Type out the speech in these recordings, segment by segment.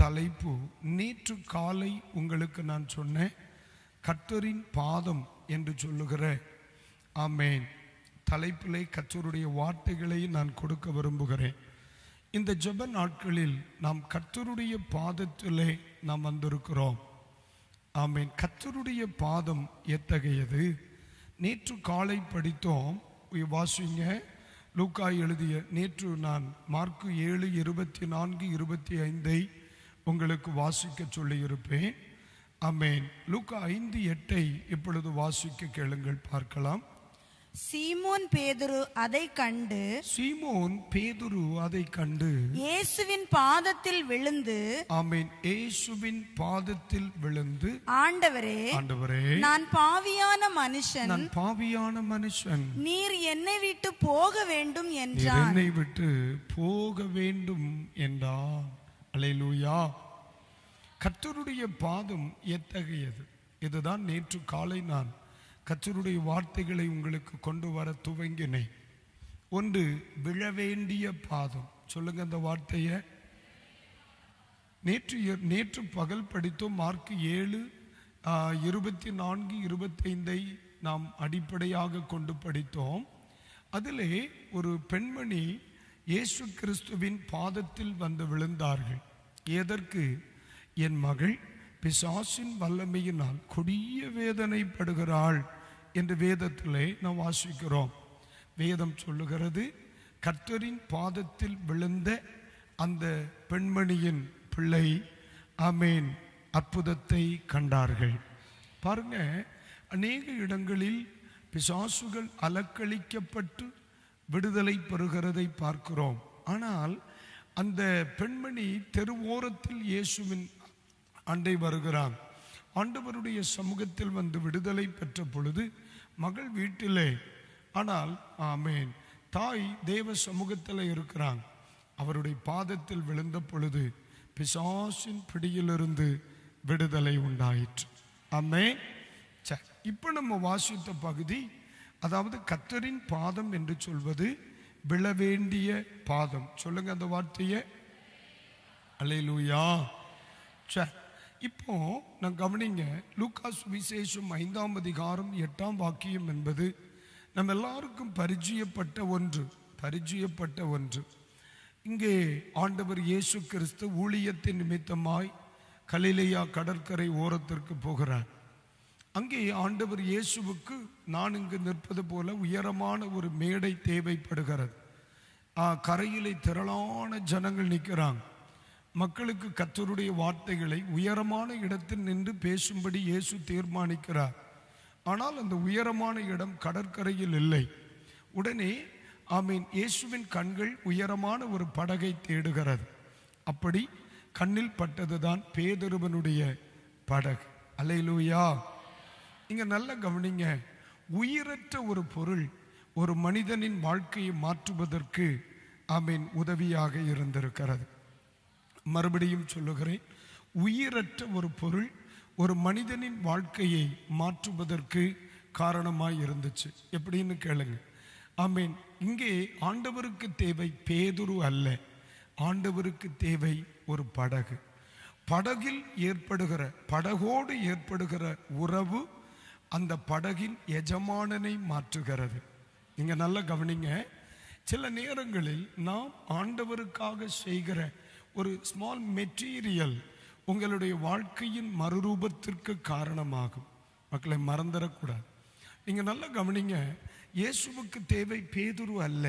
தலைப்பு நேற்று காலை உங்களுக்கு நான் சொன்னேன், கர்த்தரின் பாதம் என்று சொல்லுகிற ஆமேன் தலைப்பிலே கர்த்தருடைய வார்த்தைகளை நான் கொடுக்க விரும்புகிறேன். இந்த ஜெப நாட்களில் நாம் கர்த்தருடைய பாதத்திலே நாம் வந்திருக்கிறோம். ஆமேன். கர்த்தருடைய பாதம் எத்தகையது? நேற்று காலை படித்தோம், வாசிங்க. லூக்கா எழுதிய நேற்று நான் மார்க்கு 7:24-25 உங்களுக்கு வாசிக்க சொல்லியிருப்பேன். ஆமேன். லூக்கா 5:8 இப்பொழுது வாசிக்க கேளுங்கள், பார்க்கலாம். சீமோன் பேதுரு அதை கண்டு இயேசுவின் பாதத்தில் விழுந்து, ஆமேன், இயேசுவின் பாதத்தில் விழுந்து, ஆண்டவரே, நான் பாவியான மனுஷன், நீர் என்னை விட்டு போக வேண்டும் என்றான். என்னை விட்டு போக வேண்டும் என்றான். அல்லேலூயா. கர்த்தருடைய பாதம் எத்தகையது? இதுதான் நேற்று காலை நான் கர்த்தருடைய வார்த்தைகளை உங்களுக்கு கொண்டு வர துவங்கினேன். ஒன்று, விழவேண்டிய பாதம். சொல்லுங்க அந்த வார்த்தையை. நேற்று பகல் படித்தோம். மார்க்கு 7:24-25 நாம் அடிப்படையாக கொண்டு படித்தோம். அதிலே ஒரு பெண்மணி இயேசு கிறிஸ்துவின் பாதத்தில் வந்து விழுந்தார்கள். எதற்கு? என் மகள் பிசாசின் வல்லமையினால் கொடிய வேதனைப்படுகிறாள் என்று வேதத்திலே நாம் வாசிக்கிறோம். வேதம் சொல்லுகிறது, கர்த்தரின் பாதத்தில் விழுந்த அந்த பெண்மணியின் பிள்ளை ஆமேன் அற்புதத்தை கண்டார்கள். பாருங்க, அநேக இடங்களில் பிசாசுகள் அலக்களிக்கப்பட்டு விடுதலை பெறுகிறதை பார்க்கிறோம். ஆனால் அந்த பெண்மணி தெருவோரத்தில் இயேசுவின் அண்டை வருகிறான். ஆண்டவருடைய சமூகத்தில் வந்து விடுதலை பெற்ற பொழுது மகள் வீட்டிலே, ஆனால் ஆமேன் தாய் தேவ சமூகத்தில் இருக்கிறான். அவருடைய பாதத்தில் விழுந்த பொழுது பிசாசின் பிடியிலிருந்து விடுதலை உண்டாயிற்று. ஆமேன். இப்போ நம்ம வாசித்த பகுதி, அதாவது கர்த்தரின் பாதம் என்று சொல்வது விழவேண்டிய பாதம். சொல்லுங்க அந்த வார்த்தையை. அல்லேலூயா. இப்போ நான் கவனிங்க, லூக்கா சுவிசேஷம் 5:8 என்பது நம்ம எல்லாருக்கும் பரிச்சயப்பட்ட ஒன்று. இங்கே ஆண்டவர் இயேசு கிறிஸ்து ஊழியத்தின் நிமித்தமாய் கலிலேயா கடற்கரை ஓரத்திற்கு போகிறார். அங்கே ஆண்டவர் இயேசுவுக்கு நான் இங்கு நிற்பது போல உயரமான ஒரு மேடை தேவைப்படுகிறது. கரையிலே திரளான ஜனங்கள் நிற்கிறாங்க. மக்களுக்கு கர்த்தருடைய வார்த்தைகளை உயரமான இடத்தில் நின்று பேசும்படி இயேசு தீர்மானிக்கிறார். ஆனால் அந்த உயரமான இடம் கடற்கரையில் இல்லை. உடனே ஆமீன் இயேசுவின் கண்கள் உயரமான ஒரு படகை தேடுகிறது. அப்படி கண்ணில் பட்டதுதான் பேதுருவனுடைய படகு. அல்லேலூயா. இங்க நல்ல கவனிங்க, உயிரற்ற ஒரு பொருள் ஒரு மனிதனின் வாழ்க்கையை மாற்றுவதற்கு ஆமீன் உதவியாக இருந்திருக்கிறது. மறுபடியும் சொல்லுகிறேன், உயிரற்ற ஒரு பொருள் ஒரு மனிதனின் வாழ்க்கையை மாற்றுவதற்கு காரணமாய் இருந்துச்சு. எப்படின்னு கேளுங்க. ஆமீன். இங்கே ஆண்டவருக்கு தேவை பேதுரு அல்ல, ஆண்டவருக்கு தேவை ஒரு படகு. படகோடு ஏற்படுகிற உறவு அந்த படகின் எஜமானனை மாற்றுகிறது. நீங்க நல்லா கவனிங்க. சில நேரங்களில் நாம் ஆண்டவருக்காக செய்கிற ஒரு ஸ்மால் மெட்டீரியல் உங்களுடைய வாழ்க்கையின் மறுரூபத்திற்கு காரணமாகும். மக்களை மறந்துடக்கூடாது. நீங்க நல்லா கவனிங்க. இயேசுவுக்கு தேவை பேதுரு அல்ல,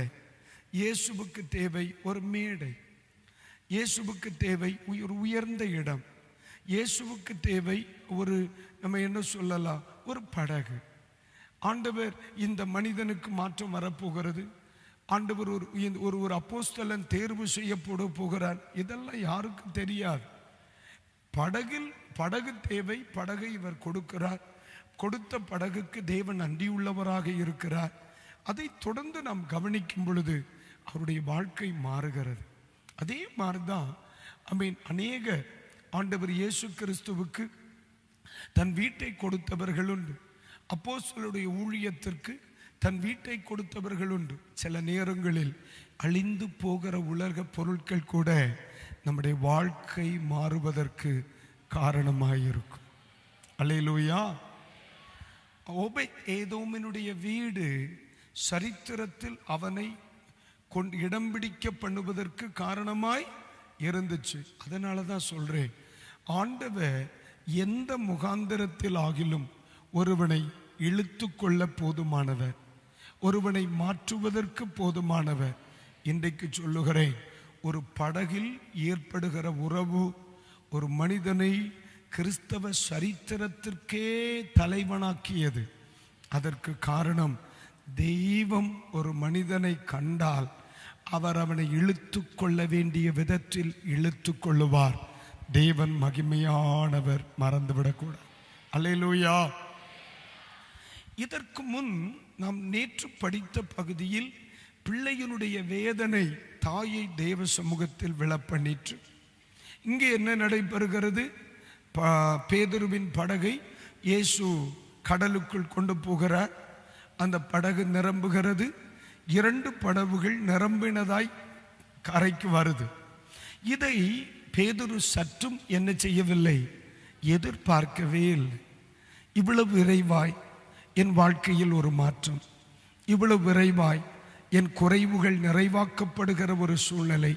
இயேசுவுக்கு தேவை ஒரு மேடை, இயேசுவுக்கு தேவை ஒரு உயர்ந்த இடம், இயேசுவுக்கு தேவை ஒரு நம்ம என்ன சொல்லலாம், ஒரு படகு. ஆண்டவர் இந்த மனிதனுக்கு மாற்றம் வரப்போகிறது. ஆண்டவர் ஒரு அப்போஸ்தலன் தேர்வு செய்யப்பட போகிறார். இதெல்லாம் யாருக்கும் தெரியாது. படகு தேவை. படகை இவர் கொடுக்கிறார். கொடுத்த படகுக்கு தேவன் நன்றியுள்ளவராக இருக்கிறார். அதை தொடர்ந்து நாம் கவனிக்கும் பொழுது அவருடைய வாழ்க்கை மாறுகிறது. அதே மாதிரிதான் அநேக ஆண்டவர் இயேசு கிறிஸ்துவுக்கு தன் வீட்டை கொடுத்தவர்கள் உண்டு. அப்போஸ்தலருடைய ஊழியத்திற்கு தன் வீட்டை கொடுத்தவர்கள் உண்டு. சில நேரங்களில் அழிந்து போகிற உலக பொருட்கள் கூட நம்முடைய வாழ்க்கை மாறுவதற்கு காரணமாயிருக்கும். அல்லேலூயா. ஏதோமினுடைய வீடு சரித்திரத்தில் அவனை இடம் பிடிக்க பண்ணுவதற்கு காரணமாய் இருந்துச்சு. அதனால தான் சொல்றேன், ஆண்டவர் எந்த முகாந்திரத்தில் ஆகிலும் ஒருவனை இழுத்து கொள்ள போதுமானவர், ஒருவனை மாற்றுவதற்கு போதுமானவர். இன்றைக்கு சொல்லுகிறேன், ஒரு படகில் ஏற்படுகிற உறவு ஒரு மனிதனை கிறிஸ்தவ சரித்திரத்திற்கே தலைவனாக்கியது. அதற்கு காரணம், தெய்வம் ஒரு மனிதனை கண்டால் அவர் அவனை இழுத்து கொள்ள வேண்டிய விதத்தில் இழுத்து கொள்ளுவார். தேவன் மகிமையானவர், மறந்துவிடக்கூடாது. அல்லேலூயா. இதற்கு முன் நாம் நேற்று படித்த பகுதியில் பிள்ளையினுடைய வேதனை தாயை தேவ சமூகத்தில் விழப்பண்ணிற்று. இங்கே என்ன நடைபெறுகிறது? பேதுருவின் படகை இயேசு கடலுக்குள் கொண்டு போகிறார். அந்த படகு நிரம்புகிறது. 2 படகுகள் நிரம்பினதாய் கரைக்கு வருது. இதை பேதுரு சற்றும் என்ன செய்யவில்லை, எதிர்பார்க்கவே இல்லை. இவ்வளவு விரைவாய் என் வாழ்க்கையில் ஒரு மாற்றம், இவ்வளவு விரைவாய் என் குறைவுகள் நிறைவாக்கப்படுகிற ஒரு சூழ்நிலை,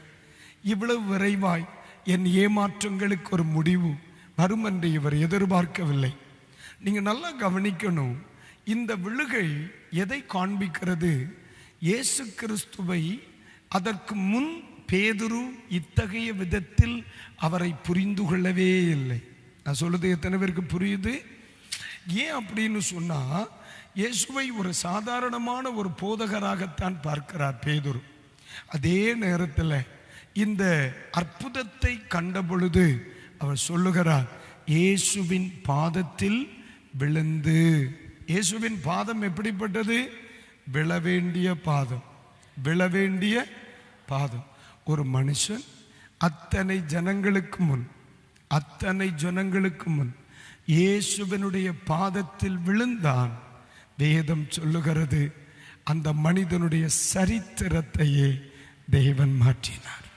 இவ்வளவு விரைவாய் என் ஏமாற்றங்களுக்கு ஒரு முடிவு வரும் என்று இவர் எதிர்பார்க்கவில்லை. நீங்க நல்லா கவனிக்கணும், இந்த விழுகை எதை காண்பிக்கிறது? இயேசு கிறிஸ்துவை அதற்கு முன் பேதுரு இத்தகைய விதத்தில் அவரை புரிந்து கொள்ளவே இல்லை. நான் சொல்றது எத்தனை பேருக்கு புரியுது? ஏன் அப்படின்னு சொன்னா, இயேசுவை ஒரு சாதாரணமான ஒரு போதகராகத்தான் பார்க்கிறார் பேதுரு. அதே நேரத்தில் இந்த அற்புதத்தை கண்ட பொழுது அவர் சொல்லுகிறார், இயேசுவின் பாதத்தில் விழுந்து. இயேசுவின் பாதம் எப்படிப்பட்டது? விழ வேண்டிய பாதம், விழ வேண்டிய பாதம். ஒரு மனுஷன் அத்தனை ஜனங்களுக்கு முன் இயேசுவினுடைய பாதத்தில் விழுந்தான். வேதம் சொல்லுகிறது, அந்த மனிதனுடைய சரித்திரத்தையே தேவன் மாற்றினார்.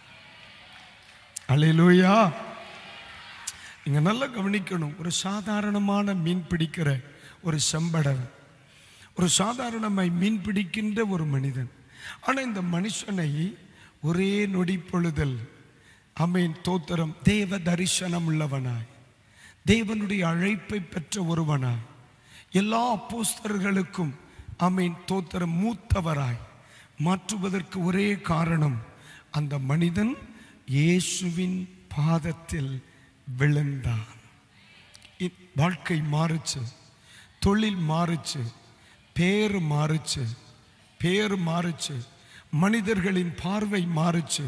அல்லேலூயா. நீங்க நல்லா கவனிக்கணும், ஒரு சாதாரணமான மீன் பிடிக்கிற ஒரு செம்படவன், ஒரு சாதாரணமாய் மீன் பிடிக்கின்ற ஒரு மனிதன். ஆனா இந்த மனுஷனை ஒரே நொடி பொழுதல், ஆமென், தோத்திரம், தேவ தரிசனம் உள்ளவனாய், தேவனுடைய அழைப்பை பெற்ற ஒருவனாய், எல்லா அப்போஸ்தலர்களுக்கும் ஆமென் தோத்திரம் மூத்தவராய் மாற்றுவதற்கு ஒரே காரணம், அந்த மனிதன் இயேசுவின் பாதத்தில் விழுந்தான். வாழ்க்கை மாறுச்சு, தொழில் மாறுச்சு, பேரு மாறுச்சு, மனிதர்களின் பார்வை மாறுச்சு,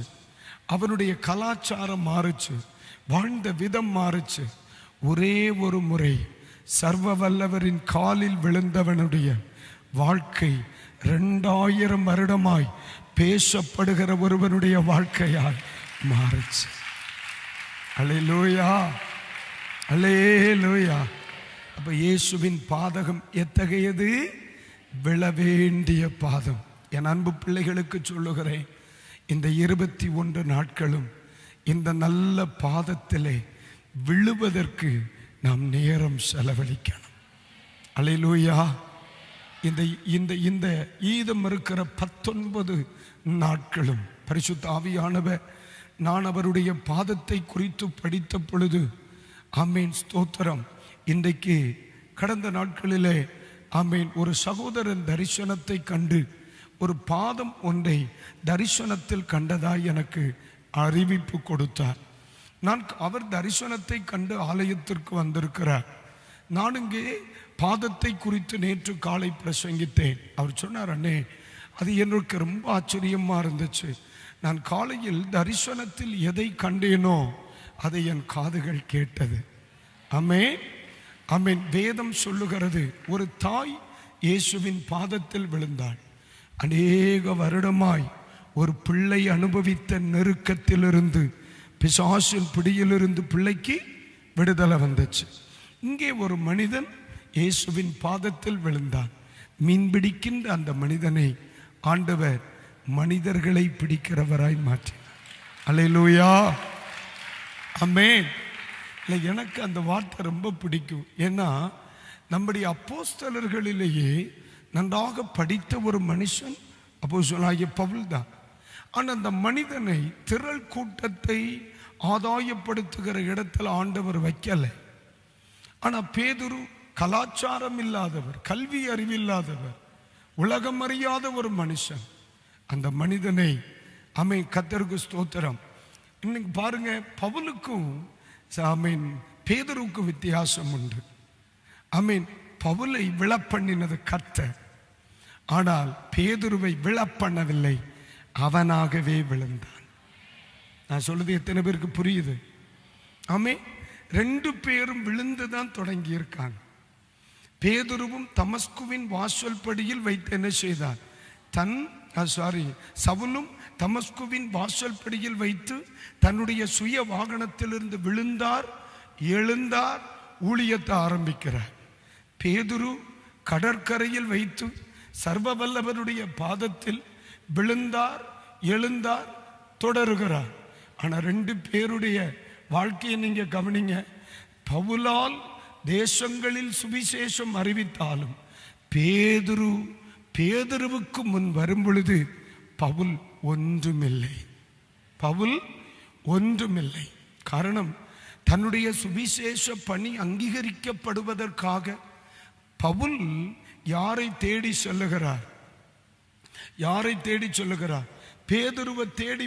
அவனுடைய கலாச்சாரம் மாறுச்சு, வாழ்ந்த விதம் மாறுச்சு. ஒரே ஒரு முறை சர்வ வல்லவரின் காலில் விழுந்தவனுடைய வாழ்க்கை 2000 வருடமாய் பேசப்படுகிற ஒருவனுடைய வாழ்க்கையால் மாறுச்சு. அல்லேலூயா, அல்லேலூயா. அப்ப இயேசுவின் பாதகம் எத்தகையது? விழ வேண்டிய பாதம். என் அன்பு பிள்ளைகளுக்கு சொல்லுகிறேன், இந்த 21 நாட்களும் இந்த நல்ல பாதத்திலே விழுவதற்கு நாம் நேரம் செலவழிக்கணும். அல்லேலூயா. இந்த இந்த ஈதம் இருக்கிற 19 நாட்களும் பரிசுத்த ஆவியானவர், நான் அவருடைய பாதத்தை குறித்து படித்த பொழுது, ஆமேன், ஸ்தோத்திரம், இன்றைக்கு கடந்த நாட்களிலே ஆமேன் ஒரு சகோதரன் தரிசனத்தை கண்டு ஒரு பாதம் ஒன்றை தரிசனத்தில் கண்டதாய் எனக்கு அறிவிப்பு கொடுத்தார். நான் அவர் தரிசனத்தை கண்டு ஆலயத்திற்கு வந்திருக்கிறார். நான் இங்கே பாதத்தை குறித்து நேற்று காலை பிரசங்கித்தேன். அவர் சொன்னார், அண்ணே, அது எனக்கு ரொம்ப ஆச்சரியமா இருந்துச்சு. நான் காலையில் தரிசனத்தில் எதை கண்டேனோ அதை என் காதுகள் கேட்டது. ஆமென், ஆமென். வேதம் சொல்லுகிறது, ஒரு தாய் இயேசுவின் பாதத்தில் விழுந்தாள். அநேக வருடமாய் ஒரு பிள்ளை அனுபவித்த நெருக்கத்திலிருந்து, பிசாசின் பிடியிலிருந்து பிள்ளைக்கு விடுதலை வந்துச்சு. இங்கே ஒரு மனிதன் இயேசுவின் பாதத்தில் விழுந்தான். மீன் பிடிக்கின்ற அந்த மனிதனை ஆண்டவர் மனிதர்களை பிடிக்கிறவராய் மாற்றினார். அல்லேலூயா. ஆமென். இல்லை, எனக்கு அந்த வார்த்தை ரொம்ப பிடிக்கும். ஏன்னா நம்முடைய அப்போஸ்தலர்களிலேயே நன்றாக படித்த ஒரு மனுஷன் அப்போஸ்தலனாகிய பவுல் தான். ஆனால் அந்த மனிதனை திரள் கூட்டத்தை ஆதாயப்படுத்துகிற இடத்துல ஆண்டவர் வைக்கலை. ஆனால் பேதுரு கலாச்சாரம் இல்லாதவர், கல்வி அறிவில்லாதவர், உலகம் அறியாத ஒரு மனுஷன். அந்த மனிதனை கர்த்தருக்கு ஸ்தோத்திரம். இன்னைக்கு பாருங்க, பவுலுக்கும் பேதுருவுக்கும் வித்தியாசம் உண்டு. பவுலை விழப்பண்ணினது கர்த்தர், ஆனால் பேதுருவை விழப்பண்ணவில்லை, அவனாகவே விழுந்தான். நான் சொல்றது எத்தனை பேருக்கு புரியுது? ரெண்டு பேரும் விழுந்துதான் தொடங்கி இருக்காங்க. பேதுருவும் தமஸ்குவின் வாசல் படியில் வைத்து என்ன செய்தார்? சவுலும் தமஸ்குவின் வாசல் படியில் வைத்து தன்னுடைய சுய வாகனத்திலிருந்து விழுந்தார், எழுந்தார், ஊழியத்தை ஆரம்பிக்கிறார். பேதுரு கடற்கரையில் வைத்து சர்வ வல்லவருடைய பாதத்தில் விழுந்தார், எழுந்தார், தொடருகிறார். ஆனா ரெண்டு பேருடைய வாழ்க்கையை நீங்க கவனிங்க. பவுலால் தேசங்களில் சுவிசேஷம் அறிவித்தாலும் பேதுருவுக்கு முன் வரும் பொழுது பவுல் ஒன்றுமில்லை. காரணம், தன்னுடைய சுவிசேஷ பணி அங்கீகரிக்கப்படுவதற்காக பவுல் யாரை தேடி சொல்லுகிறார்? பேதுருவை தேடி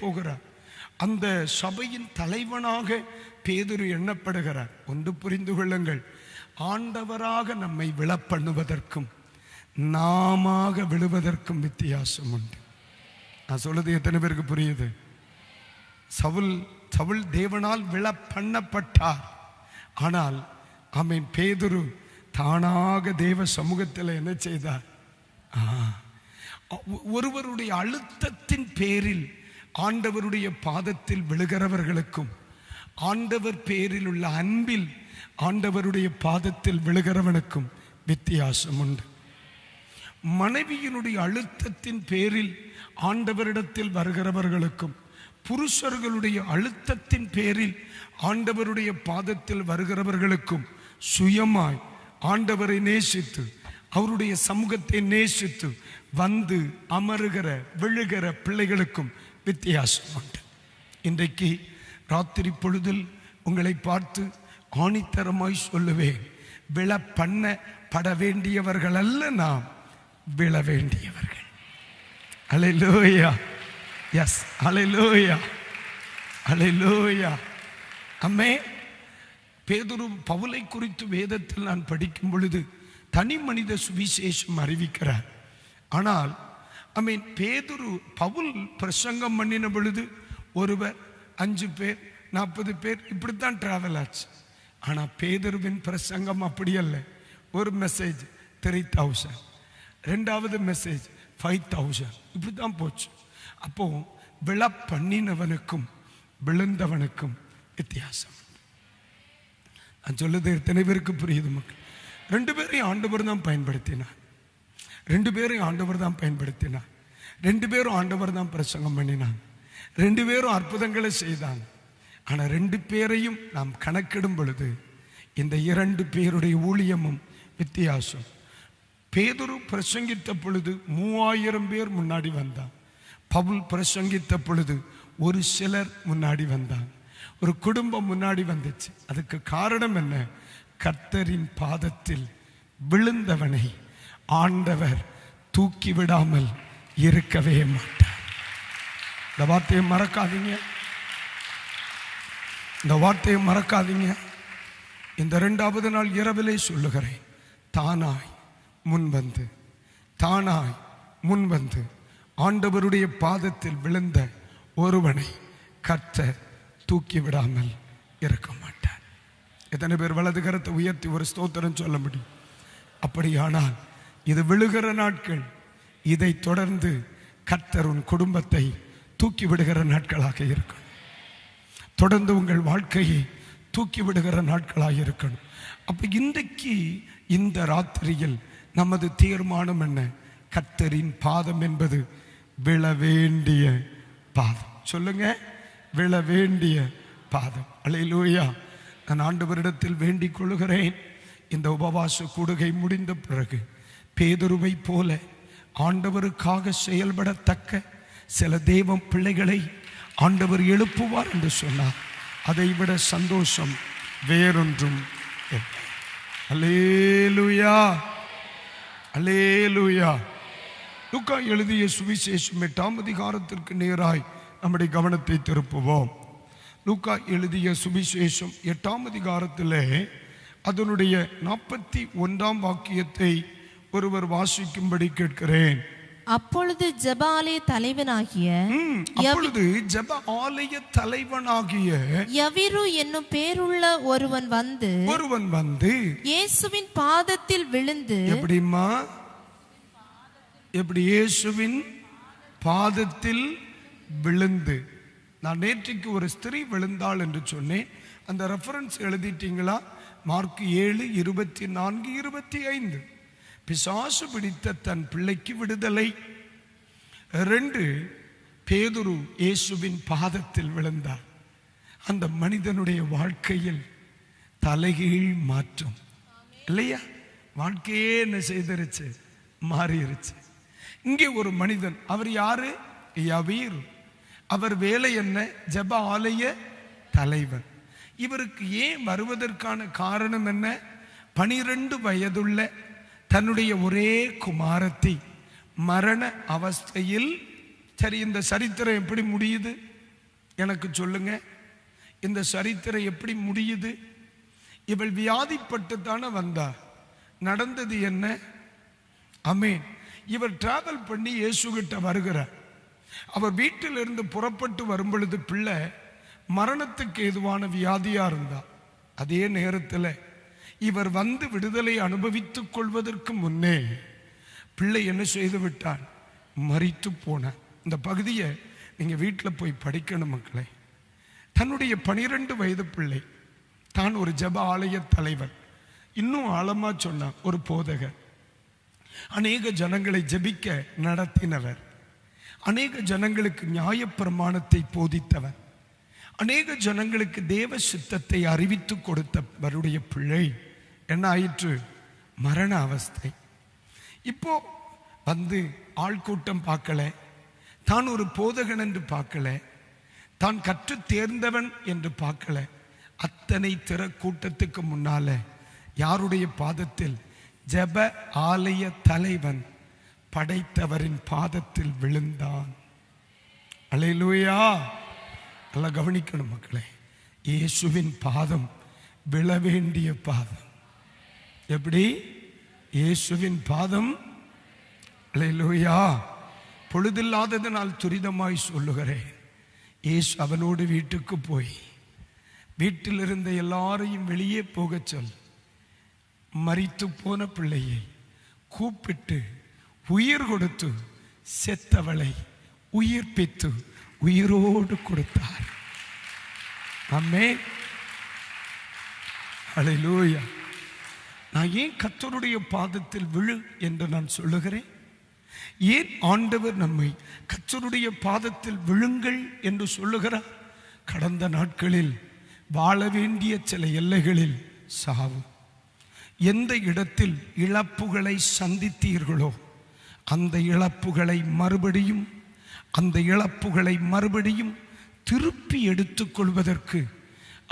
போகிறார். அந்த சபையின் தலைவனாக பேதுரு எண்ணப்படுகிறார். ஒன்று புரிந்து கொள்ளுங்கள், ஆண்டவராக நம்மை விழப்பண்ணுவதற்கும் நாம விழுவதற்கும் வித்தியாசம் உண்டு. நான் சொல்றது எத்தனை பேருக்கு புரியுது? சவுல் தேவனால் விழப்பண்ணப்பட்டார். ஆனால் பேதுரு தானாக தேவ சமூகத்தில் என்ன செய்தார்? ஒருவருடைய அழுத்தத்தின் பேரில் ஆண்டவருடைய பாதத்தில் விழுகிறவர்களுக்கும் ஆண்டவர் பேரில் உள்ள அன்பில் ஆண்டவருடைய பாதத்தில் விழுகிறவனுக்கும் வித்தியாசம் உண்டு. மனைவியினுடைய அழுத்தத்தின் பேரில் ஆண்டவரிடத்தில் வருகிறவர்களுக்கும் புருஷர்களுடைய அழுத்தத்தின் பேரில் ஆண்டவருடைய பாதத்தில் வருகிறவர்களுக்கும் சுயமாய் ஆண்டவரை நேசித்து அவருடைய சமூகத்தை நேசித்து வந்து அமருகிற விழுகிற பிள்ளைகளுக்கும் வித்தியாசம் உண்டு. இன்றைக்கு ராத்திரி பொழுதில் உங்களை பார்த்து ஆணித்தரமாய் சொல்லுவேன், விழ பண்ணப்பட வேண்டியவர்கள் அல்ல, நாம் விழ வேண்டியவர்கள். அல்லேலூயா, எஸ், அல்லேலூயா, அல்லேலூயா. அம்மே, பேதுரு பவுலை குறித்து வேதத்தில் நான் படிக்கும் பொழுது தனி மனித சுவிசேஷம் அறிவிக்கிறார். ஆனால் பவுல் பிரசங்கம் பண்ணின பொழுது ஒருவர் 5 பேர் 40 பேர் இப்படித்தான் டிராவல் ஆச்சு. ஆனால் பேதுருவின் பிரசங்கம் அப்படி அல்ல. ஒரு மெசேஜ் 3000, ரெண்டாவது மெசேஜ் 5000, இப்படித்தான் போச்சு. அப்போ விழ பண்ணினவனுக்கும் விழுந்தவனுக்கும் வித்தியாசம். நான் சொல்லுது எத்தனை பேருக்கு புரியுது மக்கள்? ரெண்டு பேரையும் ஆண்டவர் தான் பயன்படுத்தினார். ரெண்டு பேரும் ஆண்டவர் தான் பிரசங்கம் பண்ணினாங்க. ரெண்டு பேரும் அற்புதங்களை செய்தாங்க. ஆனால் ரெண்டு பேரையும் நாம் கணக்கிடும் பொழுது இந்த இரண்டு பேருடைய ஊழியமும் வித்தியாசம். பேதுரு பிரசங்கித்த பொழுது 3000 பேர் முன்னாடி வந்தான். பவுல் பிரசங்கித்த பொழுது ஒரு சிலர் முன்னாடி வந்தாங்க. ஒரு குடும்பம் முன்னாடி வந்துச்சு. அதுக்கு காரணம் என்ன? கர்த்தரின் பாதத்தில் விழுந்தவனை ஆண்டவர் தூக்கி விடாமல் இருக்கவே மாட்டார். இந்த வார்த்தையை மறக்காதீங்க. இந்த 2வது நாள் இரவிலே சொல்லுகிறேன், தானாய் முன்வந்து ஆண்டவருடைய பாதத்தில் விழுந்த ஒருவனை கர்த்தர் தூக்கி விடாமல் இருக்க மாட்டார். எத்தனை பேர் வலது கரத்தை உயர்த்தி ஒரு ஸ்தோத்திரம் சொல்ல முடியும்? அப்படியானால் இது விழுகிற நாட்கள். இதை தொடர்ந்து கர்த்தர் உன் குடும்பத்தை தூக்கி விடுகிற நாட்களாக இருக்கணும். தொடர்ந்து உங்கள் வாழ்க்கையை தூக்கி விடுகிற நாட்களாக இருக்கணும். அப்ப இன்றைக்கு இந்த ராத்திரியில் நமது தீர்மானம் என்ன? கர்த்தரின் பாதம் என்பது விழ வேண்டிய பாதம். சொல்லுங்க, விழ வேண்டிய பாதம். அல்லேலூயா. நான் ஆண்டவரிடத்தில் வேண்டிக் கொள்கிறேன், இந்த உபவாச கூடுகை முடிந்த பிறகு பேதுருவை போல ஆண்டவருக்காக செயல்படத்தக்க சில தேவ பிள்ளைகளை ஆண்டவர் எழுப்புவார் என்று சொன்னார். அதைவிட சந்தோஷம் வேறொன்றும் இல்லை. அல்லேலூயா, அல்லேலூயா. லூக்கா எழுதிய சுவிசேஷம் 8ஆம் அதிகாரத்திற்கு நேராய் நம்முடைய கவனத்தை திருப்புவோம். லூக்கா எழுதிய சுவிசேஷம் 8ஆம் அதிகாரத்திலே அதனுடைய 41ஆம் வாக்கியத்தை ஒருவர் வாசிக்கும்படி கேட்கிறேன். அப்பொழுது ஜெப ஆலய தலைவனாகிய யவீரு என்னும் பேருள்ள ஒருவன் வந்து இயேசுவின் பாதத்தில் விழுந்து. எப்படிமா? எப்படி? இயேசுவின் பாதத்தில் விழுந்து. நான் நேற்றைக்கு ஒரு ஸ்திரீ விழுந்தாள் என்று சொன்னேன். அந்த ரெஃபரன்ஸ் எழுதிட்டீங்களா? மார்க் 7:24-25. பிசாசு பிடித்த தன் பிள்ளைக்கு விடுதலை. 2, பேதுரு இயேசுவின் பாதத்தில் விழுந்தார். அந்த மனிதனுடைய வாழ்க்கையில் தலைகீழ் மாற்றம் இல்லையா? வாழ்க்கையே என்ன செய்திருச்சு? மாறிருச்சு. இங்கே ஒரு மனிதன், அவர் யாரு? யவீரு. அவர் வேலை என்ன? ஜெப ஆலய தலைவர். இவருக்கு ஏன் வருவதற்கான காரணம் என்ன? 12 வயதுள்ள தன்னுடைய ஒரே குமாரத்தி மரண அவஸ்தையில். சரி, இந்த சரித்திரம் எப்படி முடியுது? எனக்கு சொல்லுங்க, இந்த சரித்திரம் எப்படி முடியுது? இவள் வியாதிப்பட்டு தானே வந்தார். நடந்தது என்ன? ஆமென். இவர் டிராவல் பண்ணி இயேசுகிட்ட வருகிறார். அவர் வீட்டிலிருந்து புறப்பட்டு வரும் பொழுது பிள்ளை மரணத்துக்கு ஏதுவான வியாதியா இருந்தார். அதே நேரத்தில் இவர் வந்து விடுதலை அனுபவித்துக் கொள்வதற்கு முன்னே பிள்ளை என்ன செய்து விட்டான்? மரித்து போனார். இந்த பகுதியை நீங்க வீட்டில் போய் படிக்கணும் மக்களே. தன்னுடைய 12 வயது பிள்ளை, தான் ஒரு ஜெப ஆலய தலைவர், இன்னும் ஆழமா சொன்னான் ஒரு போதகர், அநேக ஜனங்களை ஜெபிக்க நடத்தினவர், அநேக ஜனங்களுக்கு நியாயப்பிரமாணத்தை போதித்தவர், அநேக ஜனங்களுக்கு தேவ சித்தத்தை அறிவித்து கொடுத்தவருடைய பிள்ளை என்ன ஆயிற்று? மரண அவஸ்தை. இப்போ வந்து ஆள் கூட்டம் பார்க்கல, தான் ஒரு போதகன் என்று பார்க்கல, தான் கற்று தேர்ந்தவன் என்று பார்க்கல. அத்தனை திற கூட்டத்துக்கு முன்னால யாருடைய பாதத்தில்? ஜெப ஆலய தலைவன் படைத்தவரின் பாதத்தில் விழுந்தான். அல்லேலூயா. நல்லா கவனிக்கணும் மக்களே. இயேசுவின் பாதம் விழ வேண்டிய பாதம். எப்படி? இயேசுவின் பாதம். அல்லேலூயா. பொழுதில்லாததனால் துரிதமாய் சொல்லுகிறேன். இயேசு அவனோடு வீட்டுக்கு போய் வீட்டில் இருந்த எல்லாரையும் வெளியே போக சொல். மரித்து போன பிள்ளையை கூப்பிட்டு உயிர் கொடுத்து செத்தவளை உயிர்ப்பித்து உயிரோடு கொடுத்தார். ஆமென். அல்லேலூயா. நான் ஏன் கர்த்தருடைய பாதத்தில் விழு என்று நான் சொல்லுகிறேன்? ஏன் ஆண்டவர் நம்மை கர்த்தருடைய பாதத்தில் விழுங்கள் என்று சொல்லுகிறார்? கடந்த நாட்களில் வாழ வேண்டிய சில எல்லைகளில் சாவு. எந்த இடத்தில் இழப்புகளை சந்தித்தீர்களோ அந்த இழப்புகளை மறுபடியும் திருப்பி எடுத்துக்கொள்வதற்கு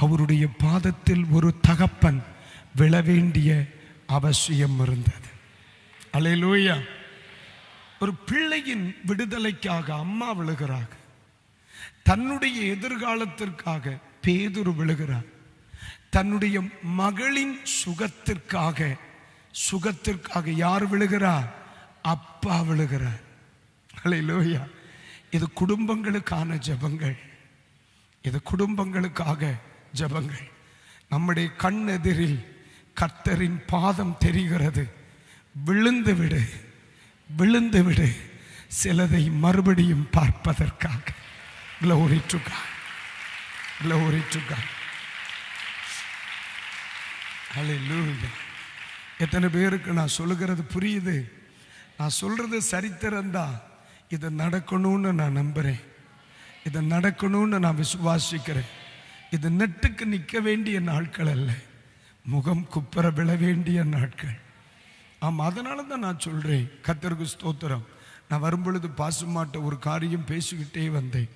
அவருடைய பாதத்தில் ஒரு தகப்பன் விழ வேண்டிய அவசியம் இருந்தது. அல்லேலூயா. ஒரு பிள்ளையின் விடுதலைக்காக அம்மா விழுகிறார். தன்னுடைய எதிர்காலத்திற்காக பேதுரு விழுகிறார். தன்னுடைய மகளின் சுகத்திற்காக யார் விழுகிறார்? அப்பா விழுகிறார். அல்லேலூயா. இது குடும்பங்களுக்கான ஜெபங்கள். இது குடும்பங்களுக்காக ஜெபங்கள். நம்முடைய கண்ணெதிரில் கர்த்தரின் பாதம் தெரிகிறது. விழுந்து விடு சிலதை மறுபடியும் பார்ப்பதற்காக. Glory to God. Glory to God. Hallelujah. எத்தனை பேருக்கு நான் சொல்லுகிறது புரியுது? நான் சொல்றது சரித்திரம் தான். இது நடக்கணும்னு நான் நம்புறேன். இது நடக்கணும்னு நான் விசுவாசிக்கிறேன். இது நெட்டுக்கு நிற்க வேண்டிய நாட்கள் அல்ல, முகம் குப்புற விழ வேண்டிய நாட்கள். ஆமாம், அதனால தான் நான் சொல்கிறேன். கர்த்தருக்கு ஸ்தோத்திரம். நான் வரும்பொழுது பாசுமாட்ட ஒரு காரியம் பேசிக்கிட்டே வந்தேன்.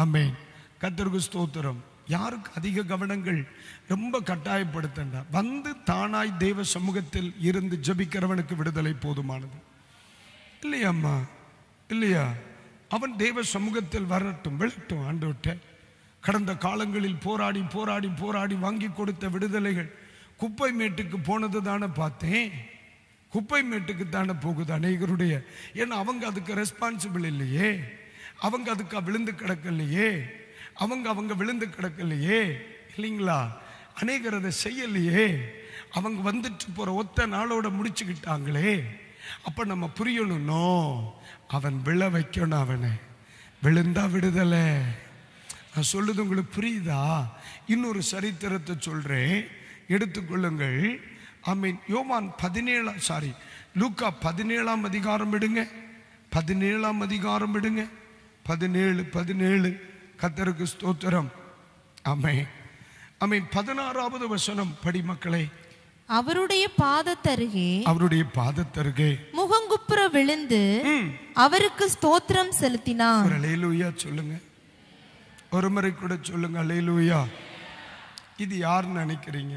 ஆமென். கர்த்தருக்கு ஸ்தோத்திரம். யாருக்கு அதிக கவனங்கள் ரொம்ப கட்டாயப்படுத்தண்டா. வந்து தானாய் தேவ சமூகத்தில் இருந்து ஜெபிக்கிறவனுக்கு விடுதலை போதுமானது. இல்லையாம்மா? இல்லையா? அவன் தேவ சமூகத்தில் வரட்டும், விழட்டும். ஆண்டவர்ட்ட கடந்த காலங்களில் போராடி போராடி போராடி வாங்கி கொடுத்த விடுதலைகள் குப்பை மேட்டுக்கு போனது தானே பார்த்தேன். குப்பை மேட்டுக்கு தானே போகுது அநேகருடைய. ஏன்னா அவங்க அதுக்கு ரெஸ்பான்சிபிள் இல்லையே, அவங்க அதுக்கு விழுந்து கிடக்கலையே, அவங்க விழுந்து கிடக்கலையே, இல்லைங்களா? அநேகர் அதை செய்யலையே. அவங்க வந்துட்டு போற ஒத்த நாளோட முடிச்சுக்கிட்டாங்களே. அப்ப நம்ம புரியணும், அவன் விழ வைக்கணும். அவனை விழுந்தா விடுதலை. நான் சொல்லுது உங்களுக்கு புரியுதா? இன்னொரு சரித்திரத்தை சொல்றேன், எடுத்துக்கொள்ளுங்கள். ஆமீன். யோவான் 17 லூக்கா 17ஆம் அதிகாரம் விடுங்க, 17ஆம் அதிகாரம் விடுங்க, 17 கர்த்தருக்கு ஸ்தோத்திரம். ஆமென் ஆமென். 16வது வசனம் படி மக்களே. அவருடைய பாதத்தருகே முகங்குப்புற விழுந்து அவருக்கு ஸ்தோத்திரம் செலுத்தினார். அல்லேலூயா சொல்லுங்க, ஒரு முறை கூட சொல்லுங்க அல்லேலூயா. இது யாருன்னு நினைக்கிறீங்க?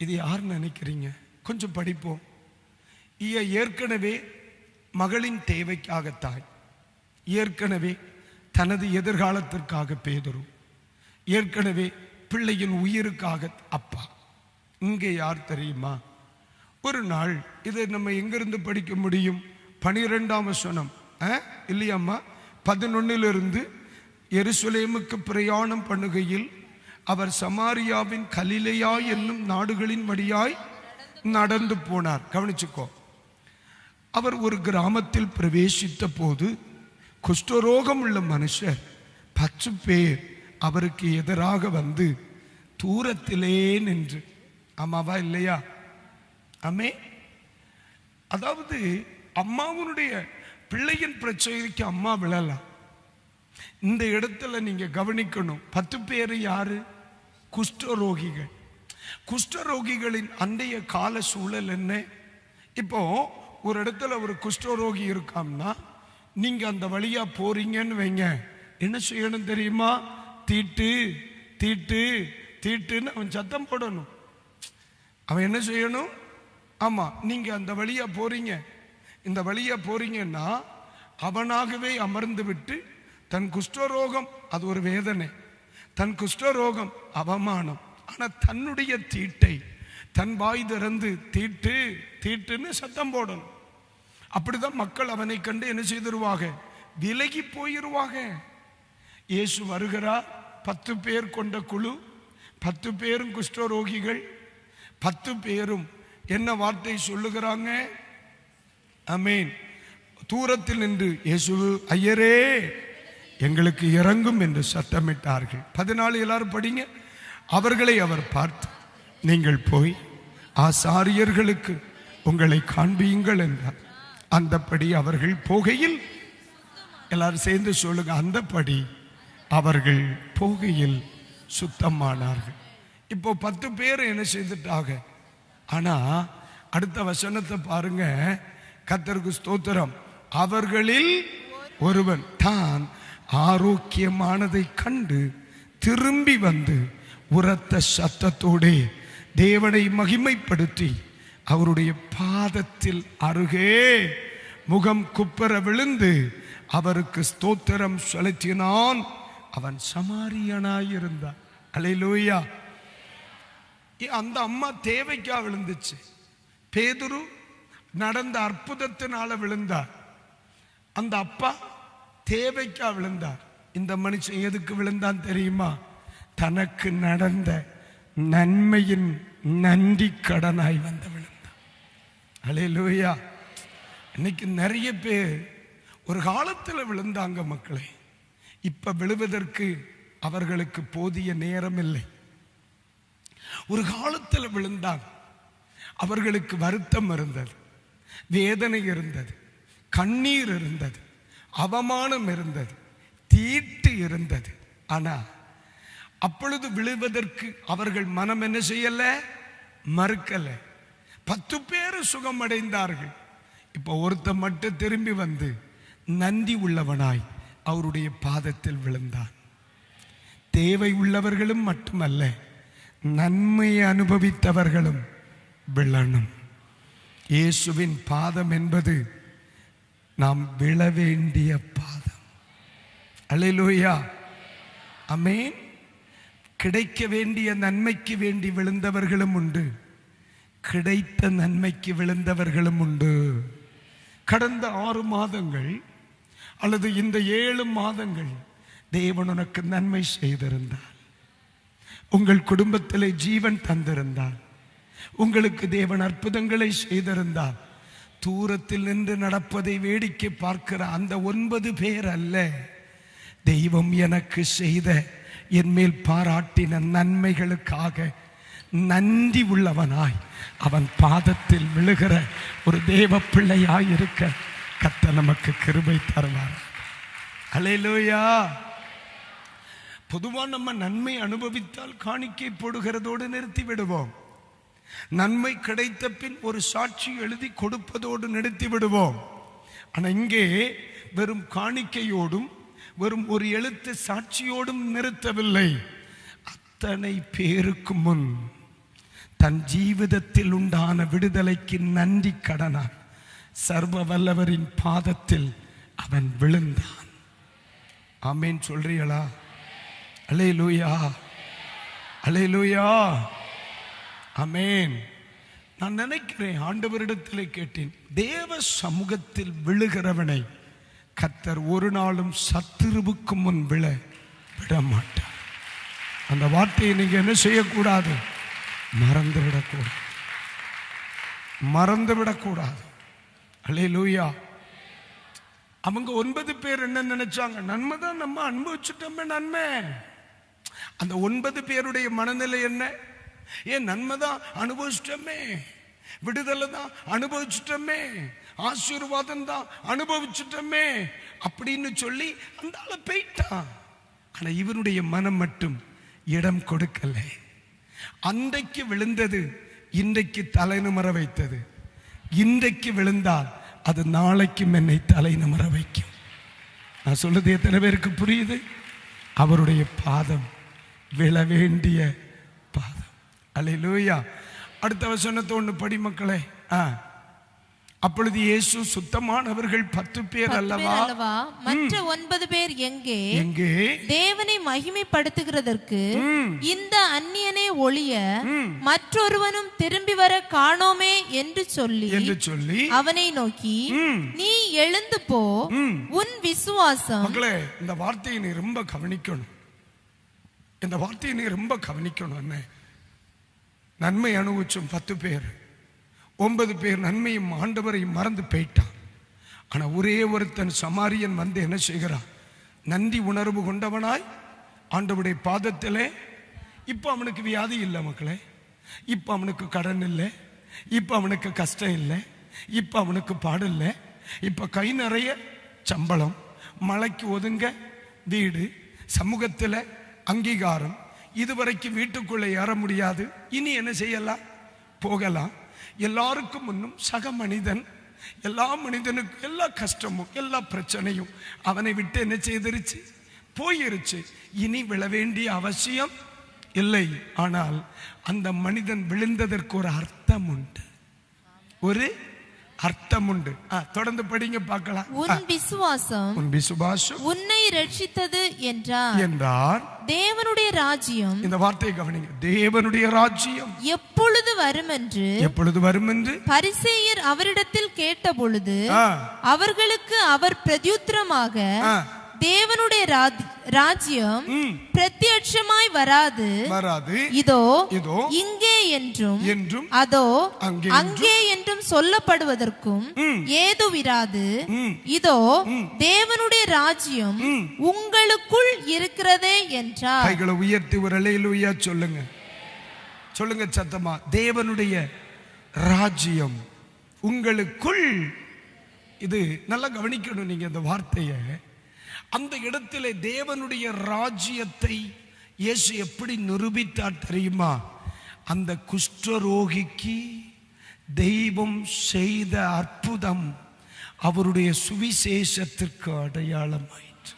இது யாருன்னு நினைக்கிறீங்க? கொஞ்சம் படிப்போம். ஏற்கனவே மகளின் தேவைக்காக தாய், ஏற்கனவே தனது எதிர்காலத்திற்காக பேதுரு, ஏற்கனவே பிள்ளையின் உயிருக்காக அப்பா. இங்கே யார் தெரியுமா? ஒரு நாள் இதை நம்ம எங்கிருந்து படிக்க முடியும்? 12ஆம் வசனம் இல்லையாம்மா? 11 எருசலேமுக்கு பிரயாணம் பண்ணுகையில் அவர் சமாரியாவின் கலிலேயா என்னும் நாடுகளின் வழியாய் நடந்து போனார். கவனிச்சுக்கோ. அவர் ஒரு கிராமத்தில் பிரவேசித்த போது குஷ்டரோகம் உள்ள மனுஷர் 10 பேர் அவருக்கு எதிராக வந்து தூரத்திலே நின்று. ஆமாவா இல்லையா? ஆமே. அதாவது அம்மாவுடைய பிள்ளையின் பிரச்சனைக்கு அம்மா விழலாம். இந்த இடத்துல நீங்க கவனிக்கணும், 10 பேர் யாரு? குஷ்டரோகிகள். குஷ்டரோகிகளின் அன்றைய கால சூழல் என்ன? இப்போ ஒரு இடத்துல ஒரு குஷ்டரோகி இருக்காம்னா நீங்க அந்த வழியா போறீங்கன்னு வைங்க, என்ன செய்யணும் தெரியுமா? தீட்டு தீட்டு தீட்டுன்னு அவன் சத்தம் போடணும். அவன் என்ன செய்யணும்? ஆமா, நீங்க அந்த வழியா போறீங்க, இந்த வழியா போறீங்கன்னா அவனாகவே அமர்ந்து விட்டு தன் குஷ்டரோகம், அது ஒரு வேதனை, தன் குஷ்டரோகம் அவமானம், ஆனா தன்னுடைய தீட்டை தன் வாய் திறந்து தீட்டு தீட்டுன்னு சத்தம் போடணும். அப்படிதான் மக்கள் அவனை கண்டு என்ன செய்திருவாங்க? விலகி போயிருவாங்க. இயேசு வருகிறார், 10 பேர் கொண்ட குழு, 10 பேரும் குஷ்டரோகிகள். 10 பேரும் என்ன வார்த்தை சொல்லுகிறாங்க? ஆமென். தூரத்தில் நின்று இயேசு ஐயரே எங்களுக்கு இறங்கும் என்று சத்தமிட்டார்கள். 14 எல்லாரும் படிங்க. அவர்களை அவர் பார்த்து நீங்கள் போய் ஆசாரியர்களுக்கு உங்களை காண்பியுங்கள் என்றார். அந்தபடி அவர்கள் போகையில், எல்லாரும் சேர்ந்து சொல்லுங்க, அந்தபடி அவர்கள் போகையில் சுத்தமானார்கள். இப்போ 10 பேர் என்ன செய்துட்டாங்க? ஆனா அடுத்த வசனத்தை பாருங்க. கர்த்தருக்கு ஸ்தோத்திரம். அவர்களில் ஒருவன் தான் ஆரோக்கியமானதை கண்டு திரும்பி வந்து உரத்த சத்தத்தோடு தேவனை மகிமைப்படுத்தி அவருடைய பாதத்தில் அருகே முகம் குப்புற விழுந்து அவருக்கு ஸ்தோத்திரம் செலுத்தினான். அவன் சமாரியனாயிருந்தான். அல்லேலூயா. அந்த அம்மா தேவைக்கா விழுந்துச்சு. பேதுரு நடந்த அற்புதத்தினால விழுந்தார். அந்த அப்பா தேவைக்கா விழுந்தார். இந்த மனுஷன் எதுக்கு விழுந்தான் தெரியுமா? தனக்கு நடந்த நன்மையின் நன்றி கடனாய் வந்து விழுந்தான். அல்லேலூயா. இன்னைக்கு நிறைய பேர் ஒரு காலத்தில் விழுந்தாங்க மக்களே, இப்ப விழுவதற்கு அவர்களுக்கு போதிய நேரம் இல்லை. ஒரு காலத்தில் விழுந்தாங்க, அவர்களுக்கு வருத்தம் இருந்தது, வேதனை இருந்தது, கண்ணீர் இருந்தது, அவமானம் இருந்தது, தீட்டு இருந்தது. ஆனா அப்பொழுது விழுவதற்கு அவர்கள் மனம் என்ன செய்யல, மறுக்கல. 10 பேர் சுகமடைந்தார்கள். இப்ப ஒருத்த மட்டும் திரும்பி வந்து நன்றி உள்ளவனாய் அவருடைய பாதத்தில் விழுந்தான். தேவை உள்ளவர்களும் மட்டுமல்ல, நன்மையை அனுபவித்தவர்களும் விழணும். இயேசுவின் பாதம் என்பது நாம் விழ வேண்டிய பாதம். அல்லேலூயா, ஆமென். கிடைக்க வேண்டிய நன்மைக்கு வேண்டி விழுந்தவர்களும் உண்டு, கிடைத்த நன்மைக்கு விழுந்தவர்களும் உண்டு. கடந்த 6 மாதங்கள் அல்லது இந்த 7 மாதங்கள் தேவன் உனக்கு நன்மை செய்திருந்தார், உங்கள் குடும்பத்திலே ஜீவன் தந்திருந்தார், உங்களுக்கு தேவன் அற்புதங்களை செய்திருந்தார், தூரத்தில் நின்று நடப்பதை வேடிக்கை பார்க்கிற அந்த 9 பேர் அல்ல, தெய்வம் எனக்கு செய்த என் மேல் பாராட்டின நன்மைகளுக்காக நன்றி உள்ளவனாய் அவன் பாதத்தில் விழுகிற ஒரு தேவ பிள்ளையாய் இருக்க கர்த்தர் நமக்கு கிருபை தருவார். அல்லேலூயா. பொதுவா நம்ம நன்மை அனுபவித்தால் காணிக்கை போடுகிறதோடு நிறுத்தி விடுவோம். நன்மை கிடைத்த பின் ஒரு சாட்சி எழுதி கொடுப்பதோடு நிறுத்தி விடுவோம். ஆனா இங்கே வெறும் காணிக்கையோடும் வெறும் ஒரு எழுத்து சாட்சியோடும் நிறுத்தவில்லை. அத்தனை பேருக்கு முன் தன் ஜீவிதத்தில் உண்டான விடுதலைக்கு நன்றி கடனான் சர்வ வல்லவரின் பாதத்தில் அவன் விழுந்தான். ஆமென் சொல்றீங்களா? அல்லேலூயா, அல்லேலூயா, ஆமென். நான் நினைக்கிறேன், ஆண்டவரிடத்தில் கேட்டேன், தேவ சமூகத்தில் விழுகிறவனை கர்த்தர் ஒரு நாளும் சத்துருவுக்கு முன் விழ விட மாட்டார். அந்த வார்த்தையை நீங்க என்ன செய்யக்கூடாது, மறந்துவிடக்கூடாது, மறந்துவிடக்கூடாது. அல்லேலூயா. அவங்க 9 பேர் என்ன நினைச்சாங்க, நன்மை தான் நம்ம அனுபவிச்சுட்டோமே நன்மை. அந்த 9 பேருடைய மனநிலை என்ன, ஏன் நன்மை தான் அனுபவிச்சிட்டோமே, விடுதலை தான் அனுபவிச்சுட்டோமே, ஆசீர்வாதம் தான் அனுபவிச்சுட்டோமே அப்படின்னு சொல்லி அந்த ஆளை போயிட்டான். ஆனா இவனுடைய மனம் மட்டும் இடம் கொடுக்கல. அன்றைக்கு விழுந்தது இன்றைக்கு தலை நிமிர வைத்தது. இன்றைக்கு விழுந்தால் அது நாளைக்கும் என்னை தலை நிமிர வைக்கும். நான் சொல்றது எத்தனை பேருக்கு புரியுது? அவருடைய பாதம் விழ வேண்டிய பாதம். அல்லேலூயா. அடுத்த வசனத்தை ஒன்று படி மக்களே. அப்பொழுது இயேசு சுத்தமானவர்கள் 10 பேர் அல்லவா, மற்ற 9 பேர் எங்கே எங்கே தேவனை மகிமைப்படுத்துகிறதற்கு இந்த அந்நியனை ஒழிய மற்றொருவனும் திரும்பி வர காணோமே என்று சொல்லி அவனை நோக்கி, நீ எழுந்து போ, உன் விசுவாசம். மக்களே, இந்த வார்த்தையை நீ ரொம்ப கவனிக்கணும். இந்த வார்த்தையை நீ ரொம்ப கவனிக்கணும். என்ன நன்மை அனுபவிச்சும் 10 பேர், 9 பேர் நன்மையும் ஆண்டவரையும் மறந்து போயிட்டான். ஆனா ஒரே ஒருத்தன் சமாரியன் வந்து என்ன செய்கிறான், நன்றி உணர்வு கொண்டவனாய் ஆண்டவருடைய பாதத்திலே. இப்ப அவனுக்கு வியாதி இல்லை மக்களே, இப்ப அவனுக்கு கடன் இல்லை, இப்ப அவனுக்கு கஷ்டம் இல்லை, இப்ப அவனுக்கு பாடு இல்லை, இப்ப கை நிறைய சம்பளம், மலைக்கு ஒதுங்க வீடு, சமூகத்தில் அங்கீகாரம், இதுவரைக்கும் வீட்டுக்குள்ளே ஏற முடியாது, இனி என்ன செய்யலாம், போகலாம். எல்லாருக்கும் முன்னும் சக மனிதன், எல்லா மனிதனுக்கும் எல்லா கஷ்டமும் எல்லா பிரச்சனையும் அவனை விட்டு என்ன செய்திருச்சு, போயிருச்சு. இனி விழ வேண்டிய அவசியம் இல்லை. ஆனால் அந்த மனிதன் விழுந்ததற்கு ஒரு அர்த்தம் உண்டு, ஒரு அர்த்தம் உண்டு. தொடர்ந்து படிங்க பார்க்கலாம். உன் விசுவாசம் உன்னை ரட்சித்தது என்றார். தேவனுடைய ராஜ்யம், இந்த வார்த்தையை கவனிங்க, தேவனுடைய ராஜ்யம் எப்பொழுது வரும் என்று பரிசேயர் அவரிடத்தில் கேட்டபொழுது அவர்களுக்கு அவர் பிரத்யுத்தரமாக, தேவனுடைய ராஜ்யம் பிரத்யட்சமாய் வராது, இதோ இங்கே என்றும் அதோ அங்கே என்றும் சொல்லப்படுவதற்கும் ஏதுவிராது. இதோ தேவனுடைய ராஜ்யம் உங்களுக்குள் இருக்கிறதே என்றார். கைகளை உயர்த்தி ஒரு அல்லேலூயா சொல்லுங்க, சொல்லுங்க சத்தமா. தேவனுடைய ராஜ்யம் உங்களுக்குள் இது நல்லா கவனிக்கணும் நீங்க இந்த வார்த்தையை. அந்த இடத்திலே தேவனுடைய ராஜ்யத்தை இயேசு எப்படி நிரூபித்தார் தெரியுமா? அந்த குஷ்டரோகிக்கு தெய்வம் செய்த அற்புதம் அவருடைய சுவிசேஷத்திற்கு அடையாளமாயிற்று.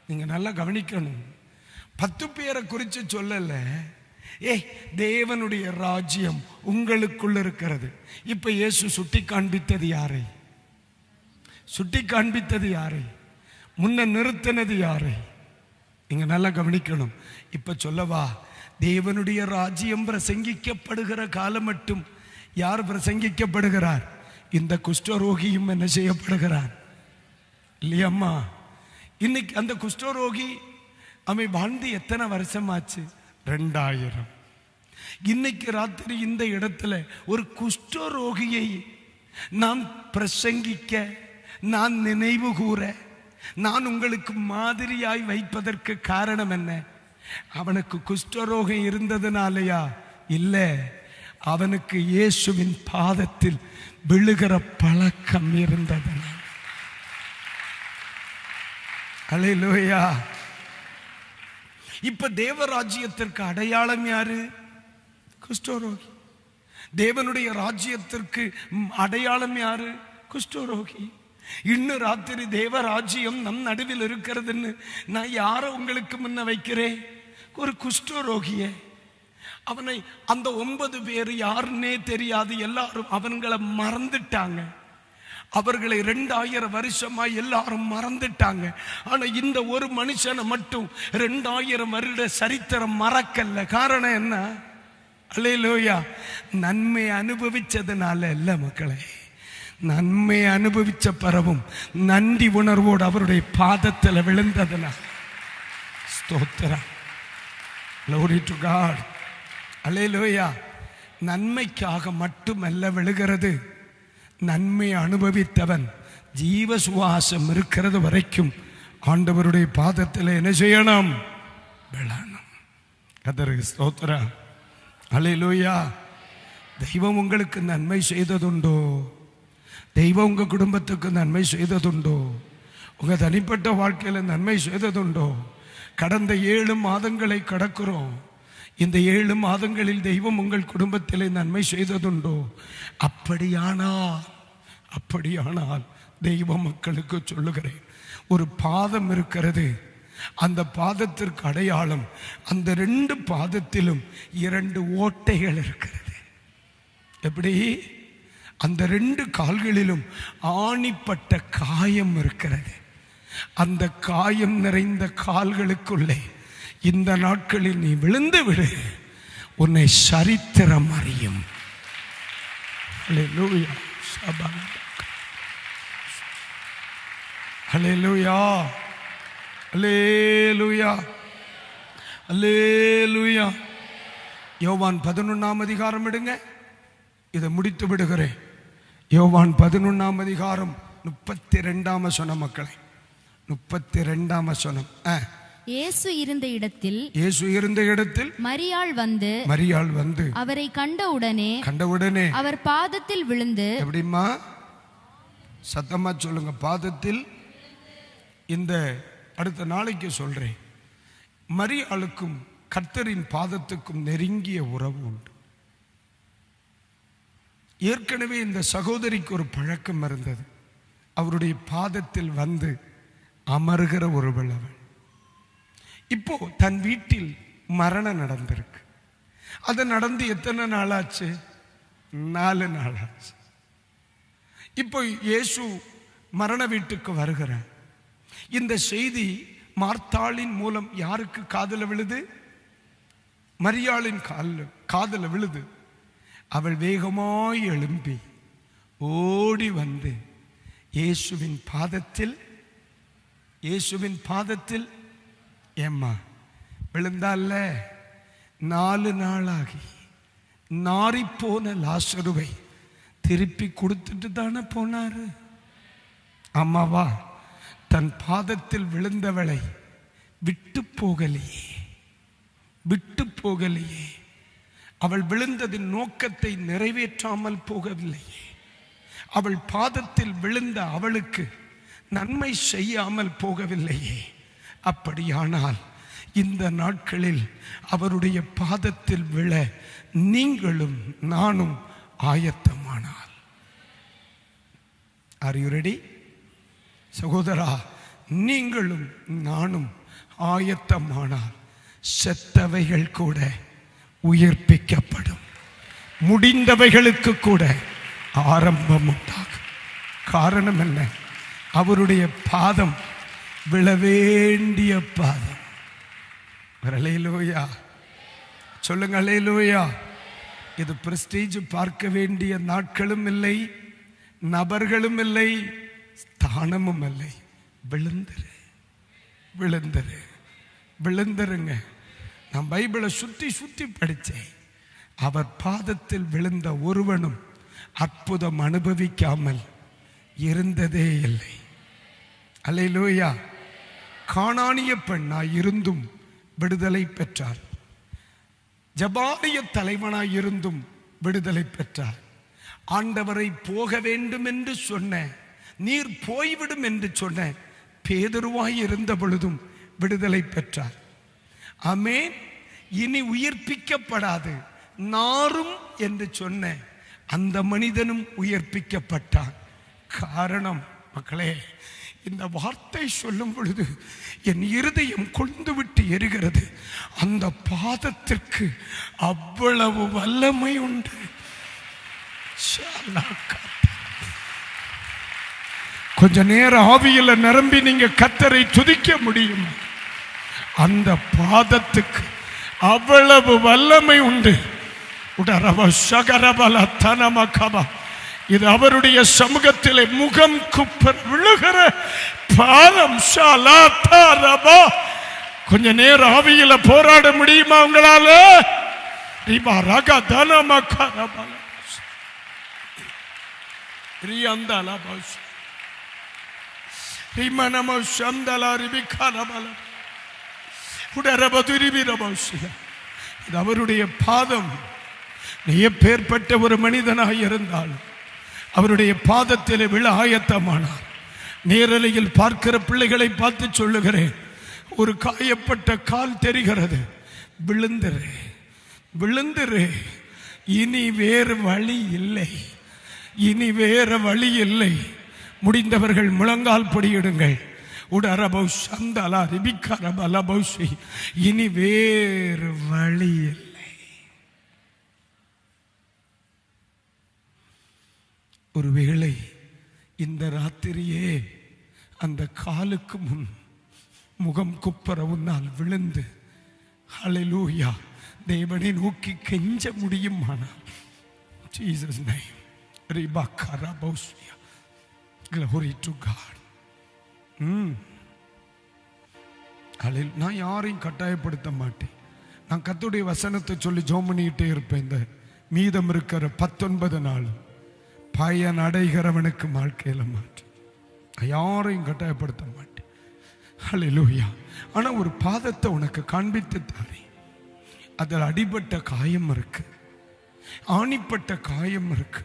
நீங்க நல்லா கவனிக்கணும். 10 பேரை குறித்து சொல்லல, தேவனுடைய ராஜ்யம் உங்களுக்குள்ள இருக்கிறது. இப்ப இயேசு சுட்டி காண்பித்தது யாரை? சுட்டி காண்பித்தது யாரை? முன்ன நிறுத்தினது யாரை? நீங்க நல்லா கவனிக்கணும். இப்ப சொல்லவா, தேவனுடைய ராஜ்யம் பிரசங்கிக்கப்படுகிற காலம் மட்டும் யார் பிரசங்கிக்கப்படுகிறார்? இந்த குஷ்டரோகியும் என்ன செய்யப்படுகிறார் இல்லையம்மா? இன்னைக்கு அந்த குஷ்டரோகி அவன் வாழ்ந்து எத்தனை வருஷமாச்சு? 2000. இன்னைக்கு ராத்திரி இந்த இடத்துல ஒரு குஷ்டரோகியை நான் பிரசங்கிக்க, நான் நினைவு கூற, நான் உங்களுக்கு மாதிரியாய் வைப்பதற்கு காரணம் என்ன? அவனுக்கு குஷ்டரோகம் இருந்ததுனாலயா? இல்ல, அவனுக்கு இயேசுவின் பாதத்தில் விழுகிற பழக்கம் இருந்ததுனால. அல்லேலூயா. இப்ப தேவராஜ்யத்திற்கு அடையாளம் யாரு? குஷ்டரோகி. தேவனுடைய ராஜ்யத்திற்கு அடையாளம் யாரு? குஷ்டரோகி. இன்னும் ராத்திரி தேவராஜ்யம் நம் நடுவில் இருக்கிறதுன்னு நான் யார உங்களுக்கு முன்ன வைக்கிறேன்? ஒரு குஷ்டரோகிய. அவனை அந்த 9 பேர் யாருன்னே தெரியாது. எல்லாரும் அவங்களை மறந்துட்டாங்க. அவர்களை 2000 வருஷமா எல்லாரும் மறந்துட்டாங்க. ஆனா இந்த ஒரு மனுஷனை மட்டும் 2000 வருட சரித்திரம் மறக்கல. காரணம் என்ன? அல்லேலூயா. நன்மை அனுபவிச்சதுனால இல்ல மக்களே, நன்மை அனுபவிச்ச பிறவும் நன்றி உணர்வோடு அவருடைய பாதத்தில் விழுந்ததுனா. ஸ்தோத்திரம். Glory to God. அல்லேலூயா. நன்மைக்காக மட்டுமல்ல விழுகிறது. நன்மை அனுபவித்தவன் ஜீவ சுவாசம் இருக்கிறது வரைக்கும் ஆண்டவருடைய பாதத்தில் என்ன செய்யணும்? விழணும். கர்த்தருக்கு ஸ்தோத்திரம். அல்லேலூயா. தெய்வம் உங்களுக்கு நன்மை செய்ததுண்டோ? தெய்வம் உங்க குடும்பத்துக்கு நன்மை செய்ததுண்டோ? உங்க தனிப்பட்ட வாழ்க்கையில நன்மை செய்ததுண்டோ? கடந்த 7 மாதங்களை கடக்கிறோம். இந்த 7 மாதங்களில் தெய்வம் உங்கள் குடும்பத்திலே நன்மை செய்ததுண்டோ? அப்படியானால் தெய்வ மக்களுக்கு சொல்லுகிறேன், ஒரு பாதம் இருக்கிறது. அந்த பாதத்திற்கு அடையாளம், அந்த 2 பாதத்திலும் 2 ஓட்டைகள் இருக்கிறது. எப்படி? அந்த 2 கால்களிலும் ஆணிப்பட்ட காயம் இருக்கிறது. அந்த காயம் நிறைந்த கால்களுக்குள்ளே இந்த நாட்களில் நீ விழுந்து விடு, உன்னை சரித்திரம் அறியும். அல்லேலூயா. அல்லேலூயா. அல்லேலூயா. அல்லேலூயா. யோவான் 11ஆம் அதிகாரம் எடுங்க, இதை முடித்து விடுகிறேன். யோவான் 11ஆம் அதிகாரம் 32ஆம் வசனம் மக்களே. 32ஆம் வசனம். இயேசு இருந்த இடத்தில் மரியாள் வந்து அவரை கண்டவுடனே அவர் பாதத்தில் விழுந்து. எப்படிமா? சத்தமா சொல்லுங்க. பாதத்தில். இந்த அடுத்த நாளைக்கு சொல்றேன். மரியாளுக்கும் கர்த்தரின் பாதத்துக்கும் நெருங்கிய உறவு உண்டு. ஏற்கனவே இந்த சகோதரிக்கு ஒரு பழக்கம் இருந்தது. அவருடைய பாதத்தில் வந்து அமர்கிற ஒருவள் அவள். இப்போ தன் வீட்டில் மரணம் நடந்திருக்கு. அது நடந்து எத்தனை நாளாச்சு? 4 நாளாச்சு. இப்போ இயேசு மரண வீட்டுக்கு வருகிறார். இந்த செய்தி மார்த்தாளின் மூலம் யாருக்கு காதுல விழுது? மரியாளின் காதுல விழுது. அவள் வேகமாய் எழும்பி ஓடி வந்து இயேசுவின் பாதத்தில் ஏம்மா விழுந்தால. 4 நாளாகி நாறிப்போன லாசருவை திருப்பி கொடுத்துட்டு தானே போனாரு. அம்மாவா தன் பாதத்தில் விழுந்தவளை விட்டு போகலையே. அவள் விழுந்ததின் நோக்கத்தை நிறைவேற்றாமல் போகவில்லையே. அவள் பாதத்தில் விழுந்த அவளுக்கு நன்மை செய்யாமல் போகவில்லையே. அப்படியானால் இந்த நாட்களில் அவருடைய பாதத்தில் விழ நீங்களும் நானும் ஆயத்தமானால், Are you ready? சகோதரா, நீங்களும் நானும் ஆயத்தமானால் செத்தவைகள் கூட உயிர்ப்பிக்கப்படும், முடிந்தவைகளுக்கு கூட ஆரம்பம் உண்டாகும். காரணம் என்ன? அவருடைய பாதம் விழ வேண்டிய பாதம். அல்லேலூயா சொல்லுங்க, அல்லேலூயா. இது பிரஸ்டீஜ் பார்க்க வேண்டிய நாட்களும் இல்லை, நபர்களும் இல்லை, ஸ்தானமும் இல்லை. விழுந்துரு, விழுந்துரு, விழுந்துருங்க. நான் பைபிளை சுத்தி சுத்தி படித்தேன். அவர் பாதத்தில் விழுந்த ஒருவனும் அற்புதம் அனுபவிக்காமல் இருந்ததே இல்லை. அல்லேலூயா. கானானிய பெண்ணாய் இருந்தும் விடுதலை பெற்றார். ஜபாலிய தலைவனாய் இருந்தும் விடுதலை பெற்றார். ஆண்டவரை போக வேண்டும் என்று சொன்ன, நீர் போய்விடும் என்று சொன்ன பேதுருவாய் இருந்த பொழுதும் விடுதலை பெற்றார். ஆமென். இனி உயிர்ப்பிக்கப்படாது நாரும் என்று சொன்ன அந்த மனிதனும் உயிர்ப்பிக்கப்பட்டான். காரணம் மக்களே, இந்த வார்த்தை சொல்லும் பொழுது என் இருதயம் கொழுந்து விட்டு எரிகிறது. அந்த பாதத்திற்கு அவ்வளவு வல்லமை உண்டு. கொஞ்ச நேரம் ஆவியில நிரம்பி நீங்க கர்த்தரை துதிக்க முடியும். அந்த பாதத்துக்கு அவ்வளவு வல்லமை உண்டு. இது அவருடைய சமூகத்திலே முகம் குப்பர விழுகிற பாதம். கொஞ்ச நேரம் ஆவியில போராட முடியுமா உங்களால? இது அவருடைய பாதம். நீ எப்பேற்பட்ட ஒரு மனிதனாக இருந்தாலும் அவருடைய பாதத்திலே விழ ஆயத்தமானார். நேரலையில் பார்க்கிற பிள்ளைகளை பார்த்து சொல்லுகிறேன், ஒரு காயப்பட்ட கால் தெரிகிறது, விழுந்துரு, விழுந்துரு. இனி வேறு வழி இல்லை, இனி வேறு வழி இல்லை. முடிந்தவர்கள் முழங்கால் படியிடுங்கள். இனி வேறு வழி இல்லை. ஒருவேளை இந்த ராத்திரியே அந்த காலுக்கு முன் முகம் குப்பர உன்னால் விழுந்து ஹல்லேலூயா தேவனை நோக்கி கெஞ்ச முடியுமானால், Jesus name, glory to God. நான் யாரையும் கட்டாயப்படுத்த மாட்டேன். நான் கர்த்தருடைய வசனத்தை சொல்லி ஜெபம் பண்ணிக்கிட்டே இருப்பேன். இந்த மீதம் இருக்கிற 19 நாள் பயன் அடைகிறவனுக்கு வாழ்க்கையில மாற்று. யாரையும் கட்டாயப்படுத்த மாட்டேன். ஹல்லேலூயா. ஆனா ஒரு பாதத்தை உனக்கு காண்பித்து தாரேன். அதில் அடிபட்ட காயம் இருக்கு, ஆணிப்பட்ட காயம் இருக்கு,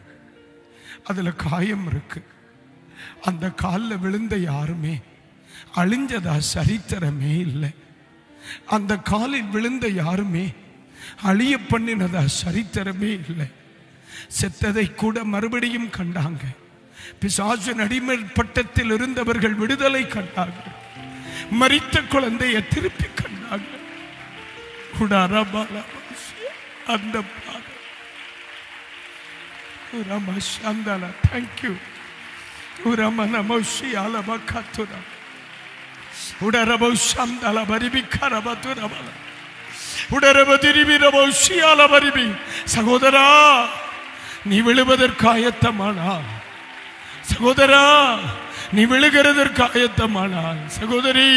அதுல காயம் இருக்கு. அந்த காலில் விழுந்த யாருமே அழிஞ்சதா சரித்திரமே இல்லை. அந்த காலில் விழுந்த யாருமே அழிய பண்ணினதா சரித்திரமே இல்லை. செத்ததை கூட மறுபடியும் கண்டாங்க. பிசாசின் அடிமை பட்டத்தில் இருந்தவர்கள் விடுதலை கண்டாங்க. மரித்த குழந்தையை திருப்பி கண்டாங்க. அந்த தேங்க்யூ. சகோதரா, நீ விழுவதற்கு ஆயத்தமானால், சகோதரா நீ விழுகிறதற்கு ஆயத்தமானால், சகோதரி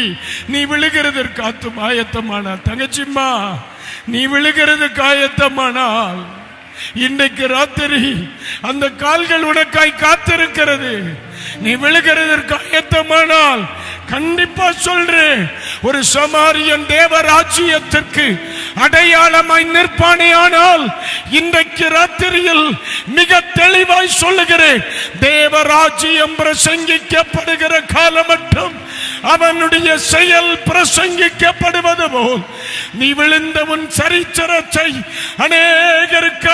நீ விழுகிறதற்கு ஆயத்தமானால், தங்கச்சிம்மா நீ விழுகிறதுக்கு ஆயத்தமானால், இன்றைக்கு ராத்திரி அந்த கால்கள் உனக்காய் காத்திருக்கிறது. நீ விழுகிறதற்கு ஆயத்தமானால் கண்டிப்பா சொல்றேன், ஒரு சமாரியன் தேவராஜ்யத்திற்கு அடையாளமாய் நிற்பானே. ஆனால் இன்றைக்கு ராத்திரியில் மிக தெளிவாய் சொல்லுகிறேன், தேவராஜ்யம் பிரசங்கிக்கப்படுகிற காலம் மட்டும் அவனுடைய செயல் பிரசங்கிக்கப்படுவது போல் நீ விழுந்த உன் சரித்திரத்தை அநேகருக்கு